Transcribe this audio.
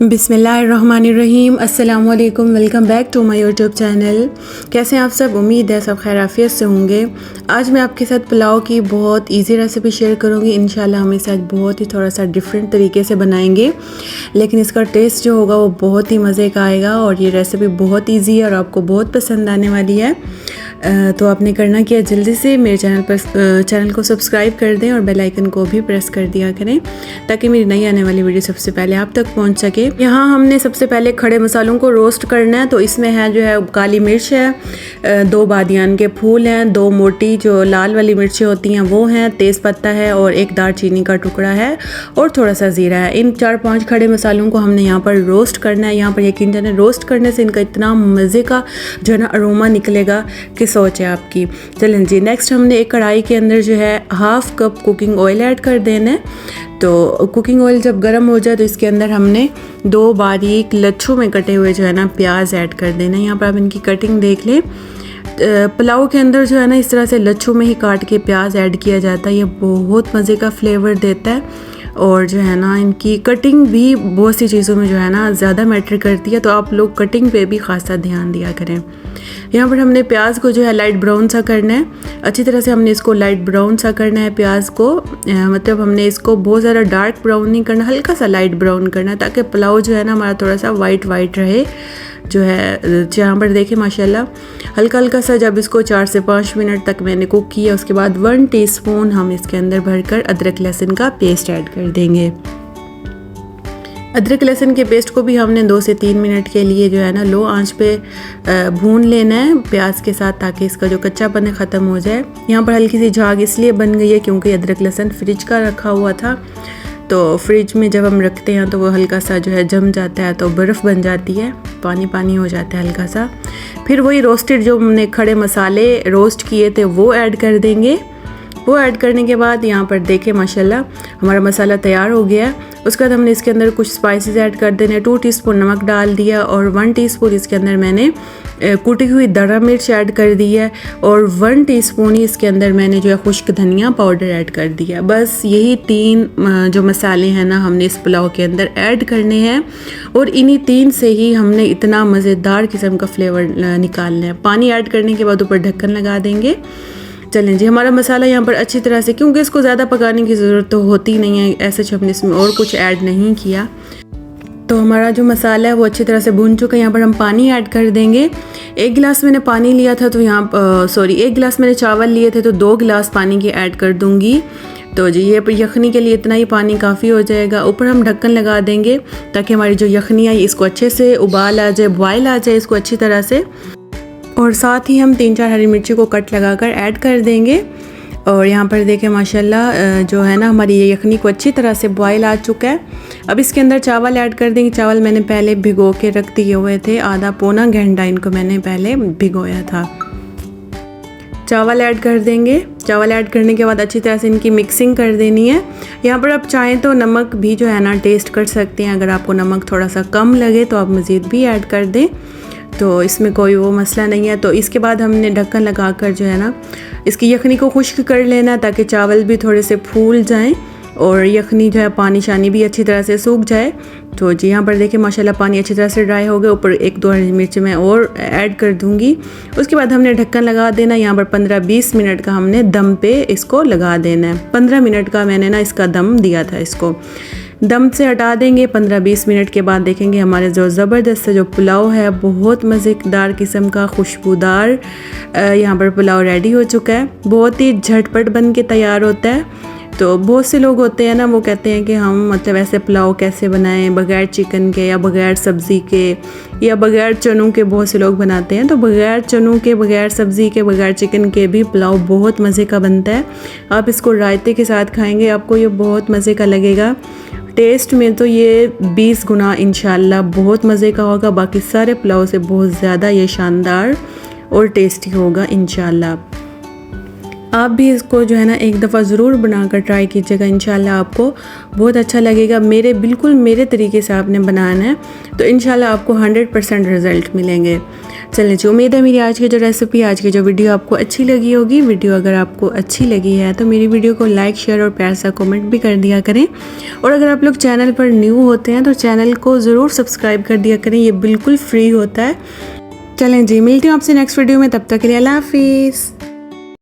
बिस्मिल्लाहिर्रहमानिर्रहीम। अस्सलाम वालेकुम। Welcome back to my YouTube channel. कैसे हैं आप सब? उम्मीद है सब खैर आफियत से होंगे। आज मैं आपके साथ पुलाव की बहुत इजी रेसिपी शेयर करूंगी। इंशाल्लाह हम इसे आज बहुत ही थोड़ा सा डिफरेंट तरीके से बनाएंगे, लेकिन इसका टेस्ट जो होगा वो बहुत ही मज़े का आएगा और ये रेसिपी बहुत ईजी है और आपको बहुत पसंद आने वाली है। तो आपने करना क्या, जल्दी से मेरे चैनल को सब्सक्राइब कर दें और बेल आइकन को भी प्रेस कर दिया करें ताकि मेरी नई आने वाली वीडियो सबसे पहले आप तक पहुंच सके। यहाँ हमने सबसे पहले खड़े मसालों को रोस्ट करना है। तो इसमें है जो है काली मिर्च है, 2 बादियान के फूल हैं, 2 मोटी जो लाल वाली मिर्चें होती हैं वो हैं, तेज़पत्ता है और 1 दालचीनी का टुकड़ा है और थोड़ा सा ज़ीरा है। इन 4-5 खड़े मसालों को हमने यहाँ पर रोस्ट करना है। यहाँ पर यकीन जाने रोस्ट करने से इनका इतना मज़े का जो है ना अरोमा निकलेगा कि सोच है आपकी। चलें जी, नेक्स्ट हमने एक कढ़ाई के अंदर जो है 1/2 कप कुकिंग ऑयल ऐड कर देना है। तो कुकिंग ऑयल जब गर्म हो जाए तो इसके अंदर हमने 2 बारीक लच्छों में कटे हुए जो है ना प्याज ऐड कर देना है। यहाँ पर आप इनकी कटिंग देख लें। पुलाव के अंदर जो है ना इस तरह से लच्छों में ही काट के प्याज ऐड किया जाता है। ये बहुत मज़े का फ्लेवर देता है और जो है ना इनकी कटिंग भी बहुत सी चीज़ों में जो है ना ज़्यादा मैटर करती है, तो आप लोग कटिंग पे भी ख़ासा ध्यान दिया करें। यहाँ पर हमने प्याज को जो है लाइट ब्राउन सा करना है। अच्छी तरह से हमने इसको लाइट ब्राउन सा करना है प्याज को। मतलब हमने इसको बहुत ज़्यादा डार्क ब्राउन नहीं करना, हल्का सा लाइट ब्राउन करना है ताकि पुलाव जो है ना हमारा थोड़ा सा वाइट रहे। जो है यहाँ पर देखें माशाल्लाह हल्का हल्का सा जब इसको 4 से 5 मिनट तक मैंने कुक किया, उसके बाद 1 टीस्पून हम इसके अंदर भरकर अदरक लहसुन का पेस्ट ऐड कर देंगे। अदरक लहसुन के पेस्ट को भी हमने 2 से 3 मिनट के लिए जो है ना लो आंच पे भून लेना है प्याज के साथ, ताकि इसका जो कच्चापन है ख़त्म हो जाए। यहाँ पर हल्की सी झाग इसलिए बन गई है क्योंकि अदरक लहसुन फ्रिज का रखा हुआ था, तो फ्रिज में जब हम रखते हैं तो वो हल्का सा जो है जम जाता है, तो बर्फ़ बन जाती है, पानी पानी हो जाता है हल्का सा। फिर वही रोस्टेड जो हमने खड़े मसाले रोस्ट किए थे वो ऐड कर देंगे। वो ऐड करने के बाद यहाँ पर देखें माशाल्लाह हमारा मसाला तैयार हो गया है। उसके बाद हमने इसके अंदर कुछ स्पाइसेस ऐड कर देने। 2 टीस्पून नमक डाल दिया और 1 टीस्पून इसके अंदर मैंने कुटी हुई दरा मिर्च ऐड कर दी है और 1 टीस्पून ही इसके अंदर मैंने जो है खुश्क धनिया पाउडर ऐड कर दिया। बस यही 3 जो मसाले हैं ना हमने इस पुलाव के अंदर ऐड करने हैं और इन्हीं 3 से ही हमने इतना मज़ेदार किस्म का फ्लेवर निकालना है। पानी ऐड करने के बाद ऊपर ढक्कन लगा देंगे। चलें जी, हमारा मसाला यहाँ पर अच्छी तरह से, क्योंकि इसको ज़्यादा पकाने की ज़रूरत तो होती नहीं है, ऐसे हमने इसमें और कुछ ऐड नहीं किया, तो हमारा जो मसाला है वो अच्छी तरह से भून चुका है। यहाँ पर हम पानी ऐड कर देंगे। 1 गिलास मैंने पानी लिया था, तो यहाँ 1 गिलास मैंने चावल लिए थे, तो 2 गिलास पानी के ऐड कर दूँगी। तो जी ये यखनी के लिए इतना ही पानी काफ़ी हो जाएगा। ऊपर हम ढक्कन लगा देंगे ताकि हमारी जो यखनी है इसको अच्छे से उबाल आ जाए, बॉयल आ जाए इसको अच्छी तरह से। और साथ ही हम 3-4 हरी मिर्ची को कट लगाकर ऐड कर देंगे। और यहाँ पर देखें माशाल्लाह जो है ना हमारी ये यखनी को अच्छी तरह से बॉयल आ चुका है। अब इसके अंदर चावल ऐड कर देंगे। चावल मैंने पहले भिगो के रख दिए हुए थे, आधा पौना घंटा इनको मैंने पहले भिगोया था। चावल ऐड कर देंगे। चावल ऐड करने के बाद अच्छी तरह से इनकी मिक्सिंग कर देनी है। यहाँ पर आप चाहें तो नमक भी जो है ना टेस्ट कर सकते हैं। अगर आपको नमक थोड़ा सा कम लगे तो आप मज़ीद भी ऐड कर दें, तो इसमें कोई वो मसला नहीं है। तो इसके बाद हमने ढक्कन लगाकर जो है ना इसकी यखनी को खुश्क कर लेना ताकि चावल भी थोड़े से फूल जाएं और यखनी जो है पानी शानी भी अच्छी तरह से सूख जाए। तो जी यहाँ पर देखिए माशाल्लाह पानी अच्छी तरह से ड्राई हो गया। ऊपर 1-2 हरी मिर्च मैं और ऐड कर दूँगी। उसके बाद हमने ढक्कन लगा देना। यहाँ पर 15-20 मिनट का हमने दम पे इसको लगा देना है। 15 मिनट का मैंने ना इसका दम दिया था। इसको दम से हटा देंगे। 15-20 मिनट के बाद देखेंगे हमारे जो ज़बरदस्त जो पुलाव है, बहुत मज़ेदार किस्म का खुशबूदार यहाँ पर पुलाव रेडी हो चुका है। बहुत ही झटपट बन के तैयार होता है। तो बहुत से लोग होते हैं ना वो कहते हैं कि हम मतलब ऐसे पुलाव कैसे बनाएं बग़ैर चिकन के या बग़ैर सब्ज़ी के या बग़ैर चनों के, बहुत से लोग बनाते हैं। तो बग़ैर चनों के, बग़ैर सब्ज़ी के, बग़ैर चिकन के भी पुलाव बहुत मज़े का बनता है। आप इसको रायते के साथ खाएंगे, आपको ये बहुत मज़े का लगेगा। टेस्ट में तो ये 20 गुना इंशाल्लाह बहुत मज़े का होगा। बाकी सारे पुलाव से बहुत ज़्यादा ये शानदार और टेस्टी होगा इंशाल्लाह। आप भी इसको जो है ना एक दफ़ा ज़रूर बनाकर ट्राई कीजिएगा, इंशाल्लाह आपको बहुत अच्छा लगेगा। बिल्कुल मेरे तरीके से आपने बनाना है तो इंशाल्लाह आपको 100% रिज़ल्ट मिलेंगे। चलिए जी, उम्मीद है मेरी आज की जो रेसिपी, आज की जो वीडियो आपको अच्छी लगी होगी। वीडियो अगर आपको अच्छी लगी है तो मेरी वीडियो को लाइक, शेयर और प्यार सा कमेंट भी कर दिया करें। और अगर आप लोग चैनल पर न्यू होते हैं तो चैनल को ज़रूर सब्सक्राइब कर दिया करें, ये बिल्कुल फ्री होता है। चलें जी, मिलती हूँ आपसे नेक्स्ट वीडियो में, तब तक के लिए अल्लाह हाफिज़।